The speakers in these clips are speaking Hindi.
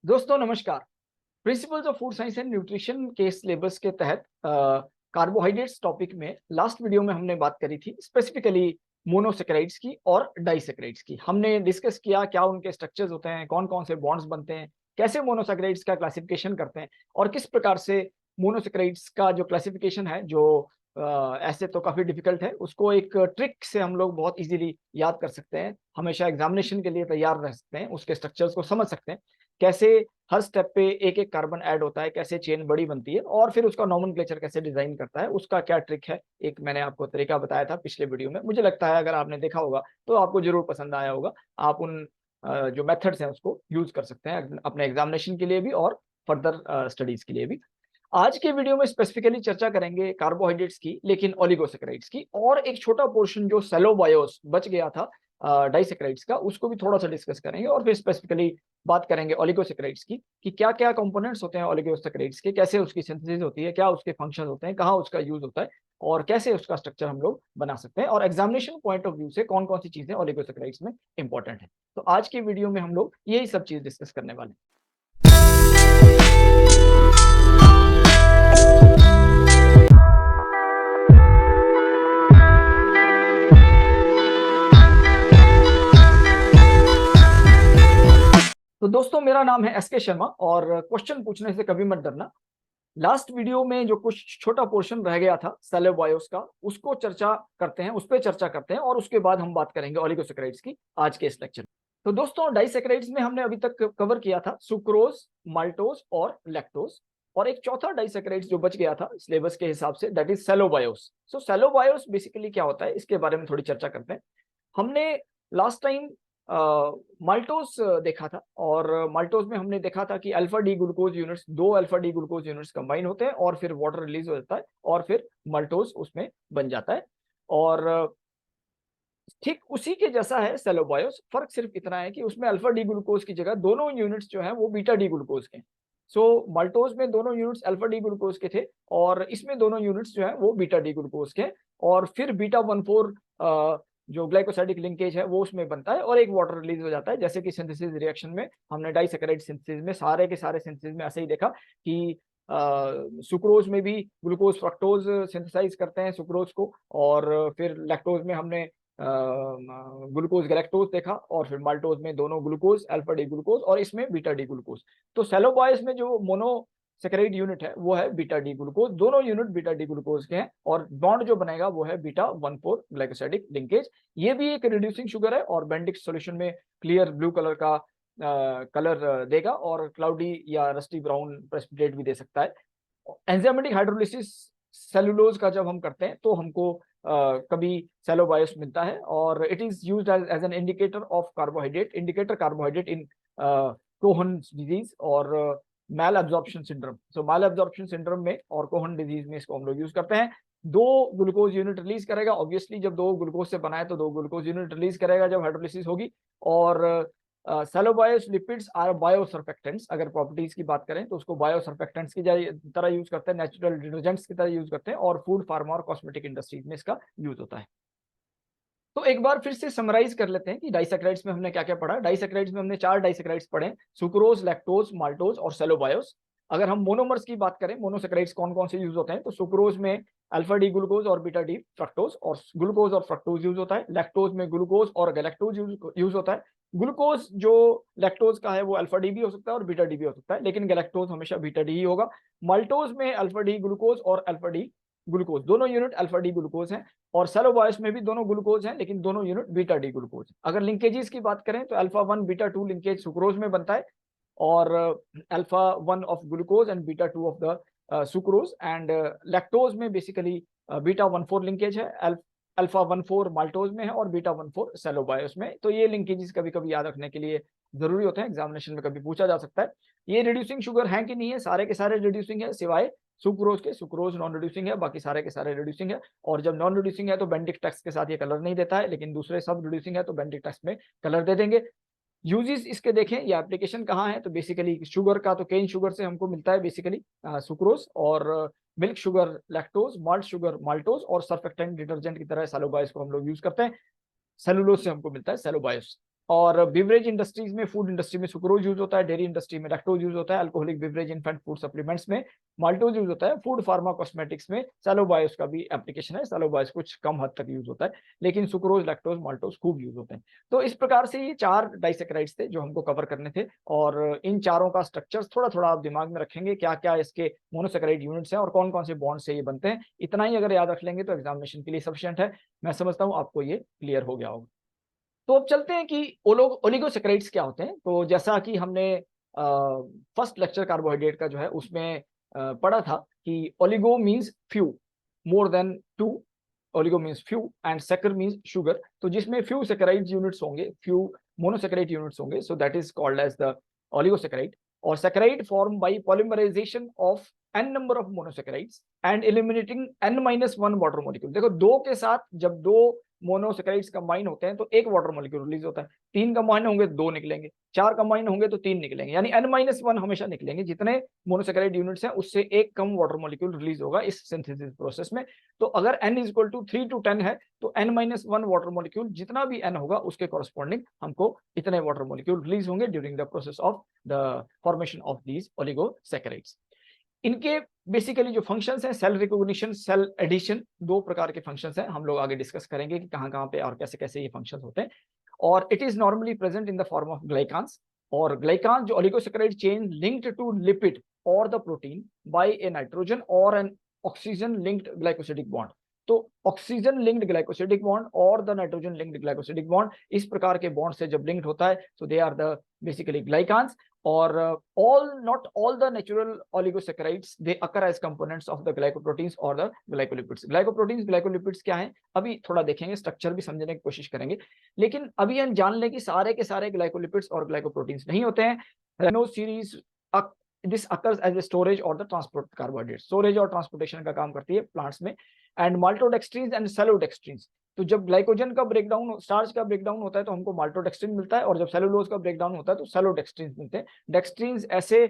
दोस्तों नमस्कार। Principles of food science and nutrition के सिलेबस के तहत कार्बोहाइड्रेट्स टॉपिक में लास्ट वीडियो में हमने बात करी थी स्पेसिफिकली मोनोसेकेराइड्स की और डाइसेकेराइड्स की। हमने डिस्कस किया क्या उनके स्ट्रक्चर्स होते हैं, कौन कौन से बॉन्ड्स बनते हैं, कैसे मोनोसेकेराइड्स का क्लासिफिकेशन करते हैं और किस प्रकार से मोनोसेकेराइड्स का जो क्लासिफिकेशन है जो ऐसे तो काफी डिफिकल्ट है, उसको एक ट्रिक से हम लोग बहुत इजीली याद कर सकते हैं, हमेशा एग्जामिनेशन के लिए तैयार रह सकते हैं, उसके स्ट्रक्चर्स को समझ सकते हैं, कैसे हर स्टेप पे एक एक कार्बन ऐड होता है, कैसे चेन बड़ी बनती है और फिर उसका नॉमेनक्लेचर कैसे डिजाइन करता है, उसका क्या ट्रिक है। एक मैंने आपको तरीका बताया था पिछले वीडियो में, मुझे लगता है अगर आपने देखा होगा तो आपको जरूर पसंद आया होगा। आप उन जो मेथड्स हैं उसको यूज कर सकते हैं अपने एग्जामिनेशन के लिए भी और फर्दर स्टडीज के लिए भी। आज के वीडियो में स्पेसिफिकली चर्चा करेंगे कार्बोहाइड्रेट्स की, लेकिन ओलिगोसेकेराइड्स की, और एक छोटा पोर्शन जो सेलोबायोस बच गया था डाइसेकेराइड्स का, उसको भी थोड़ा सा डिस्कस करेंगे और फिर स्पेसिफिकली बात करेंगे ओलिगोसेकेराइड्स की कि क्या क्या कंपोनेंट्स होते हैं ओलिगोसेकेराइड्स के, कैसे उसकी सिंथेसिस होती है, क्या उसके फंक्शन होते हैं, कहाँ उसका यूज होता है और कैसे उसका स्ट्रक्चर हम लोग बना सकते हैं और एग्जामिनेशन पॉइंट ऑफ व्यू से कौन कौन सी चीजें ओलिगोसेकेराइड्स में इंपॉर्टेंट है। तो आज की वीडियो में हम लोग यही सब चीज डिस्कस करने वाले हैं। तो दोस्तों मेरा नाम है एस के शर्मा और क्वेश्चन पूछने से कभी मत डरना। लास्ट वीडियो में जो कुछ छोटा पोर्शन रह गया था सेलेबायोस का, उसको चर्चा करते हैं, उस पर चर्चा करते हैं और उसके बाद हम बात करेंगे ओलिगोसेकेराइड्स की आज के इस लेक्चर में। तो दोस्तों डाइसेकेराइड्स में हमने अभी तक कवर किया था सुक्रोज, माल्टोज और लैक्टोज, और एक चौथा डाइसेकेराइड्स जो बच गया था सिलेबस के हिसाब से, दैट इज सेलोबायोस। सो सेलोबायोस बेसिकली क्या होता है इसके बारे में थोड़ी चर्चा करते हैं। हमने लास्ट टाइम माल्टोज देखा था और माल्टोज में हमने देखा था कि अल्फा डी ग्लूकोज यूनिट्स, दो alpha D glucose units combine होते हैं और फिर वाटर रिलीज हो जाता है और फिर माल्टोज उसमें बन जाता है। और ठीक उसी के जैसा है सेलोबायोस, फर्क सिर्फ इतना है कि उसमें अल्फा डी ग्लूकोज की जगह दोनों यूनिट्स जो है वो बीटा डी ग्लूकोज के। सो माल्टोज में दोनों यूनिट्स अल्फा डी ग्लूकोज के थे और इसमें दोनों यूनिट्स जो है वो बीटा डी ग्लूकोज के, और फिर बीटा 1,4 जो ग्लाइकोसाइडिक लिंकेज है वो उसमें बनता है और एक वाटर रिलीज हो जाता है। जैसे कि सिंथेसिस रिएक्शन में हमने डाइसेकेराइड सिंथेसिस में सारे के सारे सिंथेसिस में ऐसे ही देखा कि सुक्रोज में भी ग्लूकोज फ्रक्टोज सिंथेसाइज करते हैं सुक्रोज को, और फिर लैक्टोज में हमने ग्लूकोज गैलेक्टोज देखा, और फिर माल्टोज में दोनों ग्लूकोज अल्फा डी ग्लूकोज और इसमें बीटा डी ग्लूकोज। तो सेलोबायस में जो मोनो सेकेराइड यूनिट है वो है बीटा डी ग्लूकोज, दोनों यूनिट बीटा डी ग्लूकोज के हैं और बॉन्ड जो बनेगा वो है बीटा 1,4 ग्लाइकोसाइडिक लिंकेज। ये भी एक रिड्यूसिंग शुगर है और बेंडिक सॉल्यूशन में क्लियर ब्लू कलर का कलर देगा और क्लाउडी या रस्टी ब्राउन प्रेसिपिटेट भी दे सकता है। एंजाइमेटिक हाइड्रोलिसिस सेलुलोज का जब हम करते हैं तो हमको कभी सेलोबायोस मिलता है और it is used as an indicator of carbohydrate, indicator carbohydrate in Crohn disease और malabsorption syndrome. So malabsorption syndrome में और कोहन डिजीज में इसको हम लोग यूज करते हैं। दो ग्लूकोज यूनिट रिलीज करेगा, ऑब्वियसली जब दो ग्लूकोज से बनाए तो दो ग्लूकोज यूनिट रिलीज करेगा जब हाइड्रोलिसिस होगी। और सेलोबायोस लिपिड्स आर बायोसर्फेक्टेंट्स, अगर प्रॉपर्टीज की बात करें तो उसको बायोसर्फेक्टेंट्स की तरह यूज करते हैं, नेचुरल डिटर्जेंट्स की तरह यूज करते हैं और फूड, फार्मा और कॉस्मेटिक इंडस्ट्रीज में इसका यूज होता है। तो एक बार फिर से समराइज कर लेते हैं कि डाइसेकेराइड्स में हमने क्या क्या पढ़ा। डाइसेकेराइड्स में हमने 4 डाइसेकेराइड्स पढ़े, सुक्रोज, लैक्टोज, माल्टोज और सेलोबायोस। अगर हम मोनोमर्स की बात करें, मोनोसेकेराइड्स कौन कौन से यूज होते हैं, तो सुक्रोज में अल्फा डी ग्लूकोज और बीटा डी फ्रक्टोज और ग्लूकोज और फ्रक्टोज यूज होता है। लैक्टोज में ग्लूकोज और गैलेक्टोज यूज होता है। ग्लूकोज जो लैक्टोज का है वो अल्फा डी भी हो सकता है और बीटा डी भी हो सकता है, लेकिन गैलेक्टोज हमेशा बीटा डी ही होगा। माल्टोज में अल्फा डी ग्लूकोज और अल्फा डी ग्लूकोज, दोनों यूनिट अल्फा डी ग्लूकोज हैं। और सेलोबायोस में भी दोनों ग्लूकोज हैं लेकिन दोनों यूनिट बीटा डी ग्लूकोज। अगर लिंकेजेस की बात करें तो अल्फा 1 बीटा 2 लिंकेज सुक्रोज में बनता है और alpha 1 of glucose and beta 2 of the sucrose. And lactose में बेसिकली बीटा 1,4 लिंकेज है, अल्फा 1,4 माल्टोज में है और बीटा 1,4 सेलोबायोस में। तो ये लिंकेजेस कभी कभी याद रखने के लिए जरूरी होते हैं, एग्जामिनेशन में कभी पूछा जा सकता है। ये रिड्यूसिंग शुगर है कि नहीं है, सारे के सारे रिड्यूसिंग है सिवाय सुक्रोज के, सुक्रोज नॉन रिड्यूसिंग है, बाकी सारे के सारे रिड्यूसिंग है। और जब नॉन रिड्यूसिंग है तो बेंडिक टेक्स्ट के साथ ये कलर नहीं देता है, लेकिन दूसरे सब रिड्यूसिंग है तो बेंडिक टेक्स्ट में कलर दे देंगे। यूजेस इसके देखें या एप्लीकेशन कहाँ है, तो बेसिकली शुगर का तो केन शुगर से हमको मिलता है बेसिकली सुक्रोज, और milk sugar lactose, malt sugar maltose, और सर्फेक्टेंट डिटर्जेंट की तरह सेलोबायोस को हम लोग यूज करते हैं। सेलुलोज से हमको मिलता है सेलोबायोस। और बिवरेज इंडस्ट्रीज में, फूड इंडस्ट्री में सुक्रोज यूज होता है, डेयरी इंडस्ट्री में लैक्टोज यूज होता है, alcoholic beverage in fact food supplements में माल्टोज यूज होता है, फूड फार्मा कॉस्मेटिक्स में सैलोबायोस का भी एप्लीकेशन है, सैलोबायोस कुछ कम हद तक यूज होता है, लेकिन सुक्रोज, लैक्टोज, माल्टोज खूब यूज होते हैं। तो इस प्रकार से ये 4 डाइसेक्राइड्स थे जो हमको कवर करने थे, और इन चारों का स्ट्रक्चर्स थोड़ा थोड़ा आप दिमाग में रखेंगे, क्या क्या इसके मोनोसेक्राइड यूनिट्स हैं और कौन कौन से बॉन्ड से ये बनते हैं। इतना ही अगर याद रख लेंगे तो एग्जामिनेशन के लिए सफिशिएंट है। मैं समझता हूँ आपको ये क्लियर हो गया होगा। तो अब चलते हैं कि ओलिगोसेक्राइड्स क्या होते हैं। तो जैसा कि हमने फर्स्ट लेक्चर कार्बोहाइड्रेट का जो है उसमें पढ़ा था कि oligo means few, more than two, oligo means few and sacchar means sugar. तो जिसमें फ्यू सेक्राइड यूनिट्स होंगे, फ्यू मोनोसेक्राइड यूनिट्स होंगे, so that is called as the oligosaccharide. और saccharide form by polymerization of n number of monosaccharides and eliminating n-1 water molecule. देखो, दो के साथ जब दो मोनोसेक्राइड्स कंबाइन होते हैं तो एक वाटर मॉलिक्यूल रिलीज होता है, 3 कंबाइन होंगे तो 2 निकलेंगे, 4 कंबाइन होंगे तो 3 निकलेंगे, यानी n-1 हमेशा निकलेंगे। जितने मोनोसेक्राइड यूनिट्स हैं उससे एक कम वाटर मॉलिक्यूल रिलीज होगा इस सिंथेसिस प्रोसेस में। तो अगर n is equal to 3 to 10 है तो n-1 वाटर मॉलिक्यूल, जितना भी n होगा उसके कॉरस्पॉन्डिंग हमको इतने वाटर मॉलिक्यूल रिलीज होंगे during the process of the formation of these oligosaccharides. इनके बेसिकली जो फंक्शंस हैं, सेल रिकॉग्निशन, सेल एडिशन, 2 प्रकार के फंक्शंस हैं। हम लोग आगे डिस्कस करेंगे कि कहां कहां पे और कैसे कैसे ये फंक्शंस होते हैं। और it is normally present in the form of glycans. और ग्लाइकान जो oligosaccharide chain linked to lipid और the protein by a nitrogen और an oxygen linked glycosidic bond. तो ऑक्सीजन लिंक्ड ग्लाइकोसिडिक बॉन्ड और the nitrogen linked glycosidic bond, इस प्रकार के बॉन्ड से जब लिंक्ड होता है so they are the basically glycans. और not all the natural oligosaccharides they occur as components of the glycoproteins or the glycolipids। glycoproteins glycolipids क्या है अभी थोड़ा देखेंगे, स्ट्रक्चर भी समझने की कोशिश करेंगे, लेकिन अभी हम जान लें कि सारे के सारे ग्लाइकोलिपिड्स और ग्लाइकोप्रोटीन्स नहीं होते हैं। रेनो series this occurs as a storage और द ट्रांसपोर्ट कार्बोहाइड्रेट, स्टोरेज और ट्रांसपोर्टेशन का काम करती है प्लांट्स में। एंड माल्टोडेक्स्ट्रीन्स एंड सेलोडेक्स्ट्रीन्स, तो जब ग्लाइकोजन का ब्रेकडाउन, स्टार्च का ब्रेकडाउन होता है तो हमको माल्टोडेक्स्ट्रीन मिलता है, और जब सेलुलोज का ब्रेकडाउन होता है तो सेलोडेक्स्ट्रीन मिलते हैं। डेक्स्ट्रीन्स ऐसे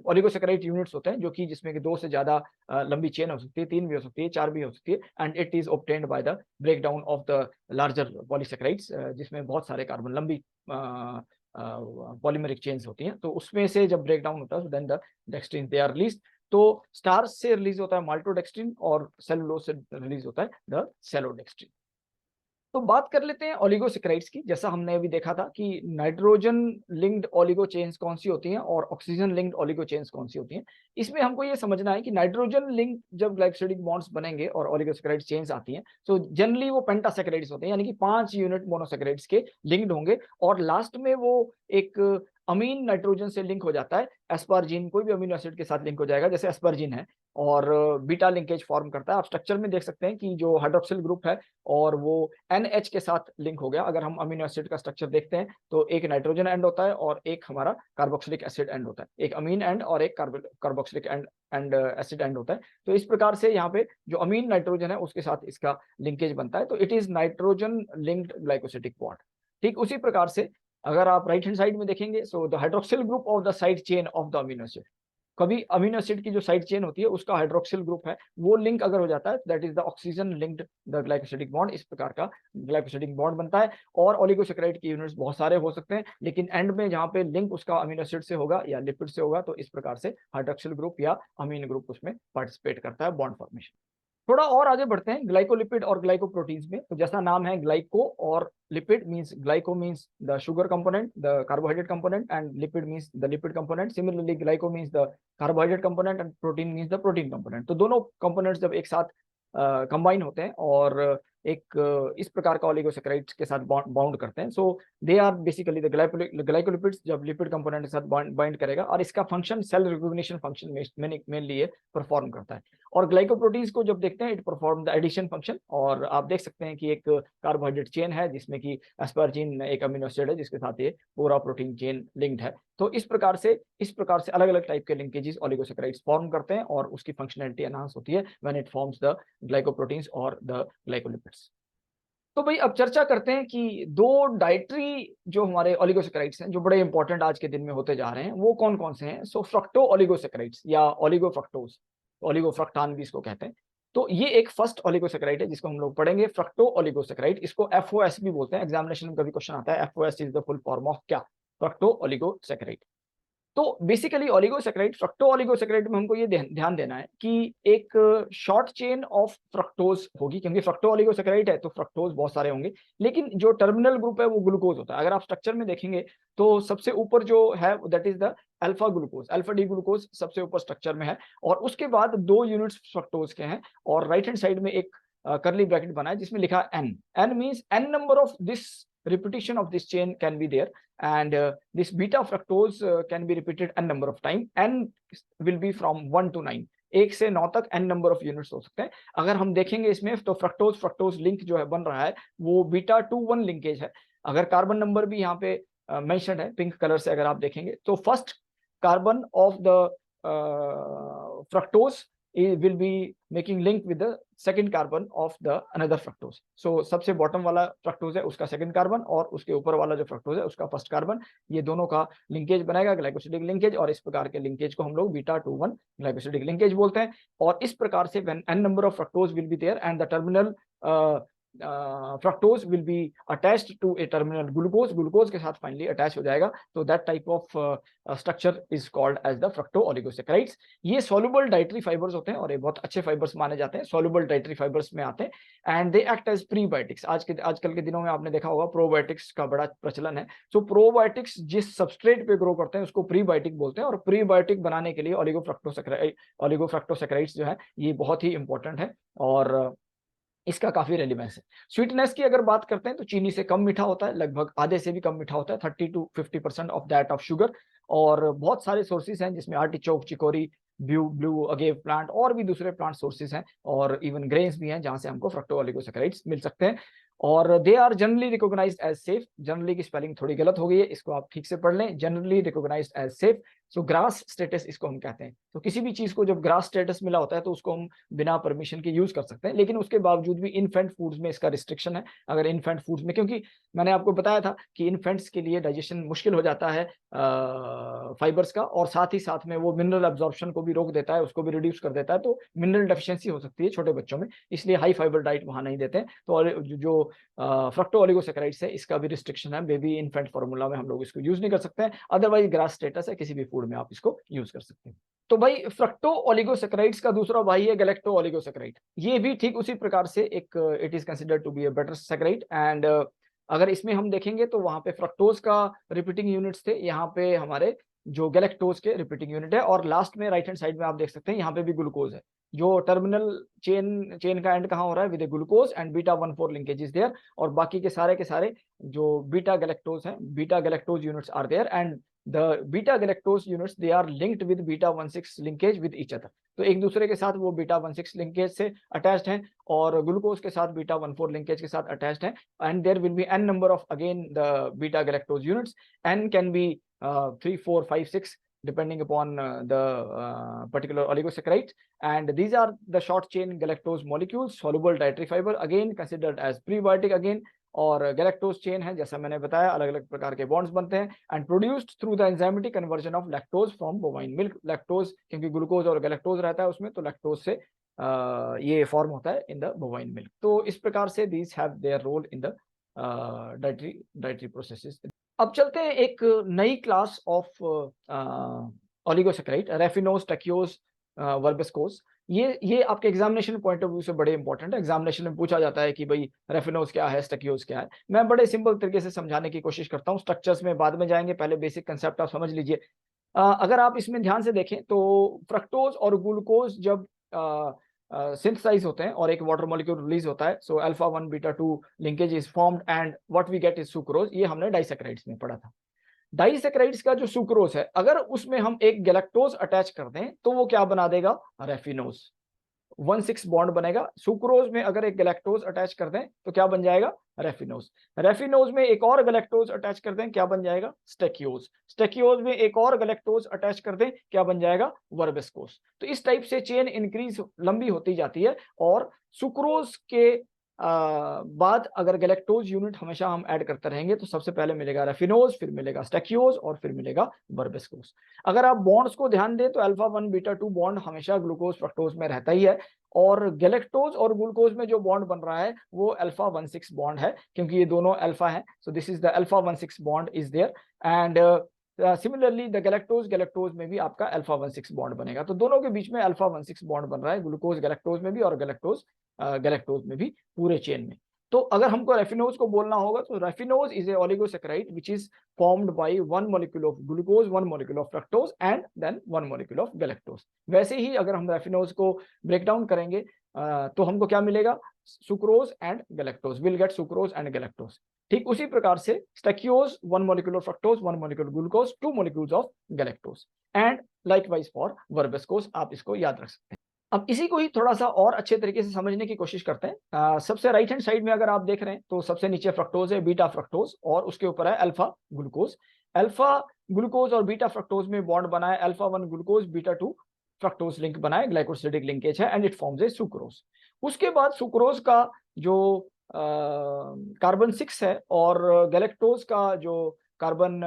ओलिगोसेक्राइड यूनिट्स होते हैं जो कि जिसमें कि 2 से ज्यादा लंबी चेन हो सकती है, 3 भी हो सकती है, 4 भी हो सकती है, and it is obtained by the breakdown of the larger polysaccharides, जिसमें बहुत सारे कार्बन लंबी पॉलीमेरिक चेन्स होती हैं। तो उसमें से जब ब्रेकडाउन होता है then the dextrin they are release. तो स्टार्च से रिलीज होता है माल्टोडेक्स्ट्रीन और सेलुलोज से रिलीज होता है द सेलोडेक्स्ट्रीन। तो बात कर लेते हैं ओलिगोसेक्राइड्स की। जैसा हमने अभी देखा था कि नाइट्रोजन लिंक्ड ओलिगो चेन्स कौन सी होती हैं और ऑक्सीजन लिंक्ड ओलिगो चेन्स कौन सी होती हैं। इसमें हमको ये समझना है कि नाइट्रोजन लिंक जब ग्लाइकोसिडिक बॉन्ड्स बनेंगे और ओलिगोसेक्राइड चेन्स आती हैं तो जनरली वो पेंटासेक्राइड्स होते हैं, यानी कि 5 यूनिट मोनोसेक्राइड्स के लिंक्ड होंगे, और लास्ट में वो एक अमीन नाइट्रोजन से लिंक हो जाता है, एस्पार्जिन, कोई भी अमीनो एसिड के साथ लिंक हो जाएगा, जैसे एस्पार्जिन है, और बीटा लिंकेज फॉर्म करता है। आप स्ट्रक्चर में देख सकते हैं कि जो हाइड्रोक्सिल ग्रुप है और वो NH के साथ लिंक हो गया। अगर हम अमीनो एसिड का स्ट्रक्चर देखते हैं तो एक नाइट्रोजन एंड होता है और एक हमारा कार्बोक्सिलिक एसिड एंड होता है, एक अमीन एंड और एक कार्बोक्सिलिक एंड एसिड एंड होता है। तो इस प्रकार से यहाँ पे जो अमीन नाइट्रोजन है उसके साथ इसका लिंकेज बनता है, तो it is nitrogen linked glycosidic bond. ठीक उसी प्रकार से अगर आप राइट हैंड साइड में देखेंगे, so the hydroxyl group of the side chain of the amino acid, कभी अमीनो एसिड की जो साइड चेन होती है उसका हाइड्रोक्सिल ग्रुप है वो लिंक अगर हो जाता है that is the oxygen linked the glycosidic bond. इस प्रकार का ग्लाइकोसिडिक बॉन्ड बनता है। और ओलिगोसेक्राइड के यूनिट्स बहुत सारे हो सकते हैं, लेकिन एंड में जहां पे लिंक उसका अमीनो एसिड से होगा या लिपिड से होगा तो इस प्रकार से हाइड्रोक्सिल ग्रुप या अमीन ग्रुप उसमें पार्टिसिपेट करता है बॉन्ड फॉर्मेशन। थोड़ा और आगे बढ़ते हैं ग्लाइकोलिपिड और ग्लाइकोप्रोटीन्स में। तो जैसा नाम है ग्लाइको और lipid means, glyco means the sugar component, the carbohydrate component, and lipid means the lipid component. Similarly glyco means the carbohydrate component and protein means the protein component. तो दोनों कंपोनेंट्स जब एक साथ कंबाइन होते हैं और एक इस प्रकार का ओलिगोसेक्राइड्स के साथ बाउंड करते हैं, so they are basically the glycolipids. जब लिपिड कंपोनेंट के साथ बाइंड करेगा और इसका function cell recognition function mainly ये परफॉर्म करता है। और ग्लाइकोप्रोटीन्स को जब देखते हैं it perform the addition function. और आप देख सकते हैं कि एक कार्बोहाइड्रेट चेन है जिसमें कि एस्पार्जिन एक अमीनो एसिड है जिसके साथ ये पूरा प्रोटीन चेन लिंक्ड है। तो इस प्रकार से अलग अलग टाइप के लिंकेजेस ओलिगोसेक्राइड्स फॉर्म करते हैं और उसकी फंक्शनैलिटी एनहांस होती है when it forms the glycoproteins और द ग्लाइकोलिपिड्स। तो भाई अब चर्चा करते हैं कि 2 डाइटरी जो हमारे ओलिगोसेक्राइड्स हैं जो बड़े इंपॉर्टेंट आज के दिन में होते जा रहे हैं वो कौन कौन से हैं। सो फ्रक्टो ओलिगोसेक्राइड्स या ओलिगोफ्रक्टोज, ओलिगोफ्रक्टान भी इसको कहते हैं। तो ये एक फर्स्ट ओलिगोसैकेराइड है जिसको हम लोग पढ़ेंगे, फ्रक्टो ओलिगोसैकेराइड। इसको एफओएस भी बोलते हैं, एग्जामिनेशन में कभी क्वेश्चन आता है FOS is the full form of क्या, फ्रक्टो ओलिगोसैकेराइड। तो बेसिकली ओलिगोसैकेराइड, फ्रक्टो ओलिगोसैकेराइड में हमको ये ध्यान देना है कि एक शॉर्ट चेन ऑफ फ्रक्टोज होगी, क्योंकि फ्रक्टो ओलिगोसैकेराइड है तो फ्रक्टोज बहुत सारे होंगे, लेकिन जो टर्मिनल ग्रुप है वो ग्लूकोज होता है। अगर आप स्ट्रक्चर में देखेंगे तो सबसे ऊपर जो है that is the alpha glucose, alpha D glucose सबसे ऊपर स्ट्रक्चर में है, और उसके बाद 2 यूनिट्स फ्रक्टोज के हैं, और राइट हैंड साइड में एक करली ब्रैकेट बना है जिसमें लिखा n, n means n number of this repetition of this chain can be there, and this beta fructose can be repeated n number of time, n will be from 1 to 9, 1 से 9 तक n नंबर ऑफ यूनिट्स हो सकते हैं। अगर हम देखेंगे इसमें तो फ्रक्टोज फ्रक्टोज लिंक जो है बन रहा है वो बीटा 2 1 लिंकेज है। अगर कार्बन नंबर भी यहाँ पे मेंशन है पिंक कलर से, अगर आप देखेंगे तो first carbon of the fructose will be making link with the second carbon of the another fructose. So सबसे बॉटम वाला फ्रक्टोज है उसका सेकंड कार्बन, और उसके ऊपर वाला जो फ्रक्टोज है उसका फर्स्ट कार्बन, ये दोनों का लिंकेज बनाएगा ग्लाइकोसिडिक लिंकेज, और इस प्रकार के लिंकेज को हम लोग बीटा 2 1 ग्लाइकोसिडिक लिंकेज बोलते हैं। और इस प्रकार से when n number of fructose will be there and the terminal fructose will be attached to a terminal glucose, glucose के साथ finally attach हो जाएगा, तो that type of structure is called as the fructo oligosaccharides। ये soluble dietary fibers होते हैं और ये बहुत अच्छे fibers माने जाते हैं, soluble dietary fibers में आते हैं and they act as prebiotics। आजकल के दिनों में आपने देखा होगा प्रोबायोटिक्स का बड़ा प्रचलन है। सो प्रोबायोटिक्स जिस सबस्ट्रेट पे ग्रो करते हैं उसको प्रीबायोटिक बोलते हैं, और प्रीबायोटिक बनाने के लिए ओलिगोफ्रक्टोसैकेराइड्स जो है ये बहुत ही इंपॉर्टेंट है और इसका काफी रेलिवेंस है। स्वीटनेस की अगर बात करते हैं तो चीनी से कम मीठा होता है, लगभग आधे से भी कम मीठा होता है, 30 to 50% of that of sugar. और बहुत सारे सोर्सेज हैं जिसमें artichoke, chicory, blue agave plant और भी दूसरे प्लांट सोर्सेज हैं, और इवन ग्रेन्स भी हैं जहां से हमको फ्रक्टो ओलिगोसैकेराइड्स मिल सकते हैं। और they are generally recognised as safe, generally की स्पेलिंग थोड़ी गलत हो गई है, इसको आप ठीक से पढ़ लें, जनरली रिकॉग्नाइज्ड एज सेफ। सो ग्रास स्टेटस इसको हम कहते हैं। तो किसी भी चीज को जब ग्रास स्टेटस मिला होता है तो उसको हम बिना परमिशन के यूज कर सकते हैं, लेकिन उसके बावजूद भी इन्फेंट फूड्स में इसका रिस्ट्रिक्शन है। अगर इन्फेंट फूड्स में, क्योंकि मैंने आपको बताया था कि इन्फेंट्स के लिए डाइजेशन मुश्किल हो जाता है फाइबर्स का, और साथ ही साथ में वो मिनरल एब्जॉर्प्शन को भी रोक देता है, उसको भी रिड्यूस कर देता है, तो मिनरल डेफिशिएंसी हो सकती है छोटे बच्चों में, इसलिए हाई फाइबर डाइट वहां नहीं देते हैं। तो जो फ्रक्टो ओलिगोसैकेराइड्स है इसका भी रिस्ट्रिक्शन है, बेबी इन्फेंट फार्मूला में हम लोग इसको यूज नहीं कर सकते हैं, अदरवाइज ग्रास स्टेटस है, किसी भी फूड में आप इसको यूज कर सकते हैं। तो भाई फ्रक्टो ओलिगोसैकेराइड्स का दूसरा भाई है गैलेक्टो ओलिगोसैकेराइड। ये भी ठीक उसी प्रकार से एक it is considered to be a better saccharide, and अगर इसमें हम देखेंगे तो वहां पे फ्रक्टोज का रिपीटिंग यूनिट्स थे, यहाँ पे हमारे जो गैलेक्टोज के रिपीटिंग यूनिट है, और लास्ट में राइट हैंड साइड में आप देख सकते हैं यहाँ पे भी ग्लूकोज है। जो टर्मिनल चेन का एंड कहाँ हो रहा है, with glucose and beta 1 4 linkage is there, और बाकी के सारे जो बीटा गैलेक्टोज हैं, beta galactose units are there, and the beta galactose units they are linked with beta 1 6 linkage with each other। तो एक दूसरे के साथ वो बीटा 1 6 लिंकेज से अटैच्ड हैं, और ग्लूकोज के साथ बीटा 1 4 लिंकेज के साथ अटैच्ड हैं, and there will be n number of again the beta galactose units, n can be 3 4 5 6 depending upon the particular oligosaccharide, and these are the short chain galactose molecules, soluble dietary fiber, again considered as prebiotic again। और गैलेक्टोज चेन है, जैसा मैंने बताया, अलग अलग प्रकार के बॉन्ड्स बनते हैं, and produced through the enzymatic conversion of lactose from bovine milk. Lactose क्योंकि ग्लूकोज और गैलेक्टोज रहता है उसमें, तो लैक्टोज से ये फॉर्म होता है इन द बोवाइन मिल्क। तो इस प्रकार से these have their role in the dietary processes. अब चलते हैं एक नई क्लास ऑफ ओलिगोसैकेराइड, रैफिनोज, टैकियोज, वर्बेस्कोज। ये आपके एग्जामिनेशन पॉइंट ऑफ व्यू से बड़े इंपॉर्टेंट है। एग्जामिनेशन में पूछा जाता है कि भाई रेफिनोज क्या है, स्टैकियोज क्या है। मैं बड़े सिंपल तरीके से समझाने की कोशिश करता हूँ, स्ट्रक्चर्स में बाद में जाएंगे, पहले बेसिक कंसेप्ट आप समझ लीजिए। अगर आप इसमें ध्यान से देखें तो फ्रक्टोज और ग्लूकोज जब सिंथेसाइज होते हैं और एक वाटर मॉलिक्यूल रिलीज होता है, so alpha 1 beta 2 linkage is formed and what we get is sucrose. ये हमने डाइसैकेराइड्स में पढ़ा था। डाइसैकेराइड्स का जो सुक्रोज है, अगर उसमें हम एक गैलेक्टोज अटैच कर दें तो वो क्या बना देगा, रेफिनोज। 1 6 बॉन्ड बनेगा। सुक्रोज में अगर एक गैलेक्टोज अटैच कर दें तो क्या बन जाएगा, रेफिनोज। रेफिनोज में एक और गैलेक्टोज अटैच कर दें, क्या बन जाएगा, स्टैकियोज। स्टैकियोज में एक और गैलेक्टोज अटैच कर दें, क्या बन जाएगा, वर्बेस्कोज। तो इस टाइप से चेन इंक्रीज लंबी होती जाती है, और सुक्रोज के बाद अगर गैलेक्टोज यूनिट हमेशा हम ऐड करते रहेंगे तो सबसे पहले मिलेगा रेफिनोज, फिर मिलेगा स्टैकियोज और फिर मिलेगा बर्बिस्कोज। अगर आप बॉन्ड्स को ध्यान दें तो अल्फा 1 बीटा 2 बॉन्ड हमेशा ग्लूकोज फ्रक्टोज में रहता ही है, और गैलेक्टोज और ग्लूकोज में जो बॉन्ड बन रहा है वो अल्फा 1,6 बॉन्ड है, क्योंकि ये दोनों अल्फा है। So this is the alpha 1,6 bond is there, and similarly the galactose में भी आपका अल्फा 1,6 बॉन्ड बनेगा। तो दोनों के बीच में अल्फा 1,6 बॉन्ड बन रहा है, ग्लूकोज गैलेक्टोज में भी और गैलेक्टोज में भी, पूरे चेन में। तो अगर हमको रेफिनोज को बोलना होगा तो raffinose is a oligosaccharide which is formed by 1 molecule of glucose, 1 molecule of fructose and then 1 molecule of galactose. वैसे ही अगर हम रेफिनोज को ब्रेक डाउन करेंगे तो हमको क्या मिलेगा, sucrose and galactose, will get sucrose and galactose. ठीक उसी प्रकार से stachyose 1 molecule of fructose, 1 molecule glucose, 2 molecules of galactose, and likewise for verbascose. आप इसको याद रख सकते हैं। अब इसी को ही थोड़ा सा और अच्छे तरीके से समझने की कोशिश करते हैं। सबसे राइट हैंड साइड में अगर आप देख रहे हैं तो सबसे नीचे फ्रक्टोज है, बीटा फ्रक्टोज, और उसके ऊपर है अल्फा ग्लूकोज। अल्फा ग्लूकोज और बीटा फ्रक्टोज में बॉन्ड बना है, alpha 1 glucose beta 2 fructose link बना है, ग्लाइकोसिडिक लिंकेज है, and it forms a sucrose. उसके बाद सुक्रोज का जो कार्बन 6 है और गैलेक्टोज का जो कार्बन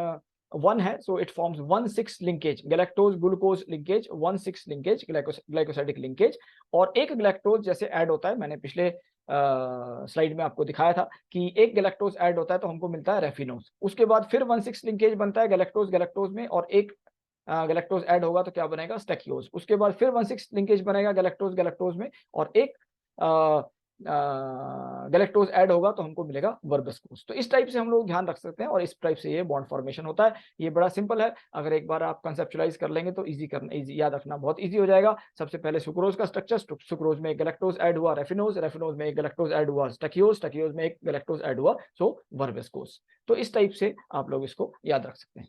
1 है, so it forms 1,6 linkage, galactose glucose linkage, 1,6 linkage, glycosidic linkage. और एक गैलेक्टोज जैसे ऐड होता है, मैंने पिछले स्लाइड में आपको दिखाया था कि एक गैलेक्टोज ऐड होता है तो हमको मिलता है रेफिनोज। उसके बाद फिर 1,6 लिंकेज बनता है गैलेक्टोज में, और एक गैलेक्टोज ऐड होगा तो क्या बनेगा, स्टैकियोज। उसके बाद फिर 1,6 लिंकेज बनेगा गैलेक्टोज में, और एक गैलेक्टोज ऐड होगा तो हमको मिलेगा वर्बिस्कोज। तो इस टाइप से हम लोग ध्यान रख सकते हैं, और इस टाइप से ये बॉन्ड फॉर्मेशन होता है। ये बड़ा सिंपल है, अगर एक बार आप कंसेप्चुलाइज कर लेंगे तो इजी याद रखना बहुत इजी हो जाएगा। सबसे पहले सुक्रोज का स्ट्रक्चर, सुक्रोज में एक गैलेक्टोज ऐड हुआ रेफिनोज में एक गैलेक्टोज ऐड हुआ स्टैकियोज में एक गैलेक्टोज ऐड हुआ सो वर्बिस्कोज। तो इस टाइप से आप लोग इसको याद रख सकते हैं।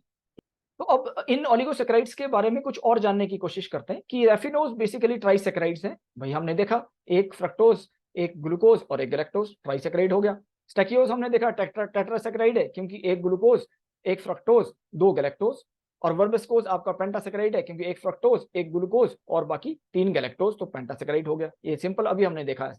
तो अब इन ओलिगोसैकेराइड्स के बारे में कुछ और जानने की कोशिश करते हैं कि रेफिनोज बेसिकली ट्राइसैकेराइड्स हैं। भाई हमने देखा एक फ्रक्टोज, एक ग्लूकोज और एक गैलेक्टोज, ट्राइसैकेराइड हो गया। स्टैकियोज हमने देखा टेट्रासैकेराइड है, क्योंकि एक ग्लूकोज, एक फ्रक्टोज, 2 गैलेक्टोज। और वर्बिस्कोज आपका पेंटासैकेराइड है, क्योंकि एक फ्रक्टोज, एक ग्लूकोज और बाकी 3 गैलेक्टोज, तो पेंटासैकेराइड हो गया। ये सिंपल अभी हमने देखा है।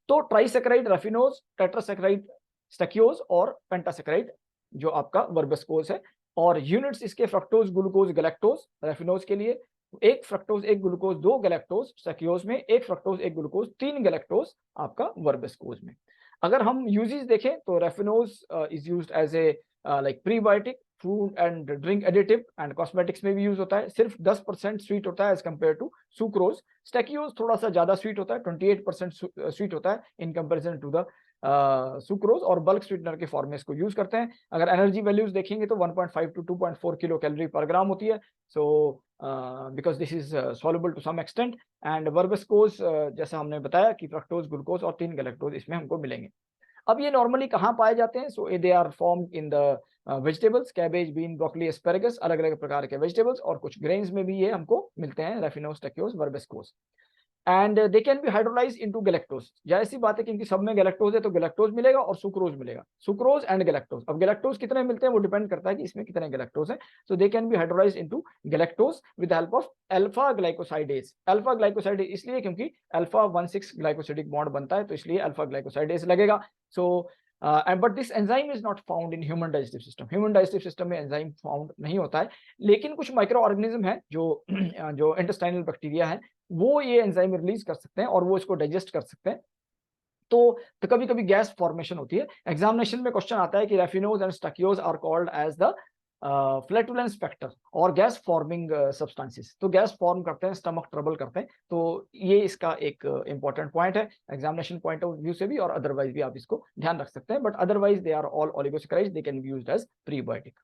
तो ट्राइसैकेराइड रेफिनोज, टेट्रासैकेराइड स्टैकियोज और पेंटासैकेराइड जो आपका वर्बिस्कोज है। और यूनिट्स इसके फ्रक्टोज, ग्लूकोज, गैलेक्टोज रेफिनोज के लिए, एक फ्रक्टोज, एक ग्लूकोज, 2 गैलेक्टोज स्टैकियोज में, एक फ्रक्टोज, एक ग्लूकोज, 3 गैलेक्टोज आपका वर्बिस्कोज में। अगर हम यूजेस देखें तो raffinose is used as a like prebiotic, food and drink additive and cosmetics में भी यूज होता है। सिर्फ 10% स्वीट होता है एज कंपेयर टू सुक्रोज। स्टैकियोज थोड़ा सा ज्यादा स्वीट होता है, 28% स्वीट होता है in comparison to the sucrose, और बल्क स्वीटनर के फॉर्म में इसको यूज करते हैं। अगर एनर्जी वैल्यूज देखेंगे तो 1.5 टू 2.4 किलो कैलोरी पर ग्राम होती है। So because this is soluble to some extent. And verbascose जैसा हमने बताया कि फ्रक्टोज, ग्लूकोज और 3 गैलेक्टोज इसमें हमको मिलेंगे। अब ये नॉर्मली कहाँ पाए जाते हैं, so they are formed in the vegetables, cabbage, bean, broccoli, asparagus, अलग अलग प्रकार के वेजिटेबल्स, और कुछ ग्रेन्स में भी ये हमको मिलते हैं, raffinose, stachyose, verbascose. And they can be hydrolyse into galactose. जाहिर सी बात है क्योंकि सब में गैलेक्टोज है तो गैलेक्टोज मिलेगा और सुक्रोज मिलेगा, सुक्रोज एंड गैलेक्टोज। अब गैलेक्टोज कितने मिलते हैं वो डिपेंड करता है कि इसमें कितने गैलेक्टोज हैं। So they can be hydrolyse into galactose with help of alpha glycosidase. Alpha glycosidase इसलिए क्योंकि अल्फा 1,6 ग्लाइकोसिडिक बॉन्ड बनता है, तो इसलिए अल्फा ग्लाइकोसाइडेज लगेगा। So but this enzyme is not found in human digestive system. Human digestive system में एंजाइम फाउंड नहीं होता है, लेकिन कुछ माइक्रो ऑर्गेनिज्म है जो इंटेस्टाइनल बैक्टीरिया है, वो ये एंजाइम रिलीज कर सकते हैं और वो इसको डाइजेस्ट कर सकते हैं। तो कभी कभी गैस फॉर्मेशन होती है। एग्जामिनेशन में क्वेश्चन आता है कि raffinose and stachyose are called as the flatulence factor और गैस फॉर्मिंग सब्सटेंसेस। तो गैस फॉर्म करते हैं, स्टमक ट्रबल करते हैं। तो ये इसका एक इंपॉर्टेंट पॉइंट है एग्जामिनेशन पॉइंट ऑफ व्यू से भी, और अदरवाइज भी आप इसको ध्यान रख सकते हैं। But otherwise they are all oligosaccharides, they can be used as prebiotic.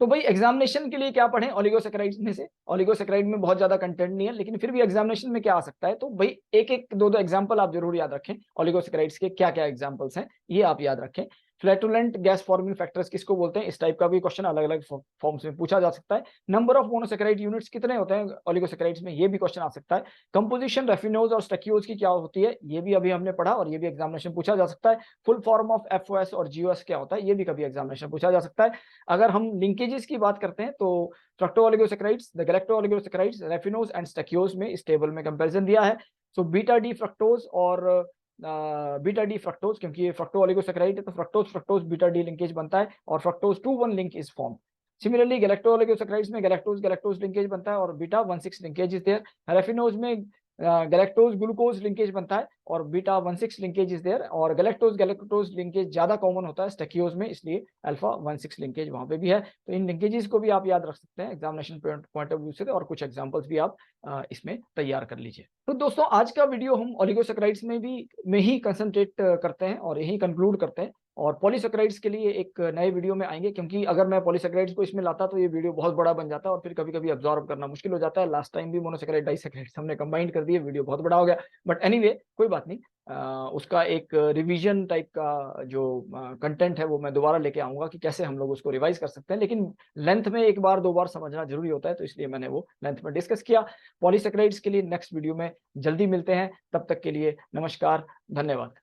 तो भाई एग्जामिनेशन के लिए क्या पढ़ें ओलिगोसैकेराइड्स में से? ओलिगोसैकेराइड में बहुत ज्यादा कंटेंट नहीं है, लेकिन फिर भी एग्जामिनेशन में क्या आ सकता है, तो भाई एक एक दो दो एग्जांपल आप जरूर याद रखें। ओलिगोसैकेराइड्स के क्या क्या एग्जांपल्स हैं ये आप याद रखें। फ्लैटुलेंट गैस फॉर्मिंग फैक्टर्स किसको बोलते हैं, इस टाइप का भी क्वेश्चन अलग अलग फॉर्म्स में पूछा जा सकता है। नंबर ऑफ मोनोसैकेराइड यूनिट्स कितने होते हैं ओलिगोसैकेराइड्स में, ये भी क्वेश्चन आ सकता है। कंपोजिशन रेफिनोज और स्टैकियोज की क्या होती है, ये भी अभी हमने पढ़ा और ये भी एग्जामिनेशन पूछा जा सकता है। फुल फॉर्म ऑफ एफओएस और जीओएस क्या होता है, ये भी कभी एग्जामिनेशन पूछा जा सकता है। अगर हम लिंकेजेस की बात करते हैं तो fructo oligosaccharides, the galacto oligosaccharides, raffinose and stachyose में इस टेबल में कंपैरिजन दिया है। सो बीटा डी फ्रक्टोज और बीटा डी फ्रक्टोज, क्योंकि ये फ्रक्टो ओलिगोसैकेराइड है तो fructose fructose beta D linkage बनता है और fructose 2,1 link is form. Similarly galacto oligosaccharides में गैलेक्टोज गैलेक्टोज लिंकेज बनता है और beta 1,6 linkage is there. Raffinose में गैलेक्टोज ग्लूकोज लिंकेज बनता है और बीटा 1,6 लिंकेज इज देयर, और गैलेक्टोज गैलेक्टोज लिंकेज ज्यादा कॉमन होता है स्टेकियोज में, इसलिए अल्फा 1,6 लिंकेज वहां पे भी है। तो इन लिंकेजेस को भी आप याद रख सकते हैं एग्जामिनेशन पॉइंट ऑफ व्यू से, और कुछ एग्जांपल्स भी आप इसमें तैयार कर लीजिए। तो दोस्तों आज का वीडियो हम ओलिगोसैकेराइड्स में ही कंसंट्रेट करते हैं और यही कंक्लूड करते हैं, और पॉलीसैकेराइड्स के लिए एक नए वीडियो में आएंगे, क्योंकि अगर मैं पॉलीसैकेराइड्स को इसमें लाता तो ये वीडियो बहुत बड़ा बन जाता है और फिर कभी कभी अब्जॉर्ब करना मुश्किल हो जाता है। लास्ट टाइम भी मोनोसैकेराइड डाइसैकेराइड्स हमने कंबाइंड कर दिए, वीडियो बहुत बड़ा हो गया, बट एनीवे कोई बात नहीं। उसका एक रिवीजन टाइप का जो कंटेंट है वो मैं दोबारा लेके आऊंगा कि कैसे हम लोग उसको रिवाइज कर सकते हैं, लेकिन लेंथ में एक बार दो बार समझना जरूरी होता है, तो इसलिए मैंने वो लेंथ में डिस्कस किया। पॉलीसैकेराइड्स के लिए नेक्स्ट वीडियो में जल्दी मिलते हैं, तब तक के लिए नमस्कार, धन्यवाद।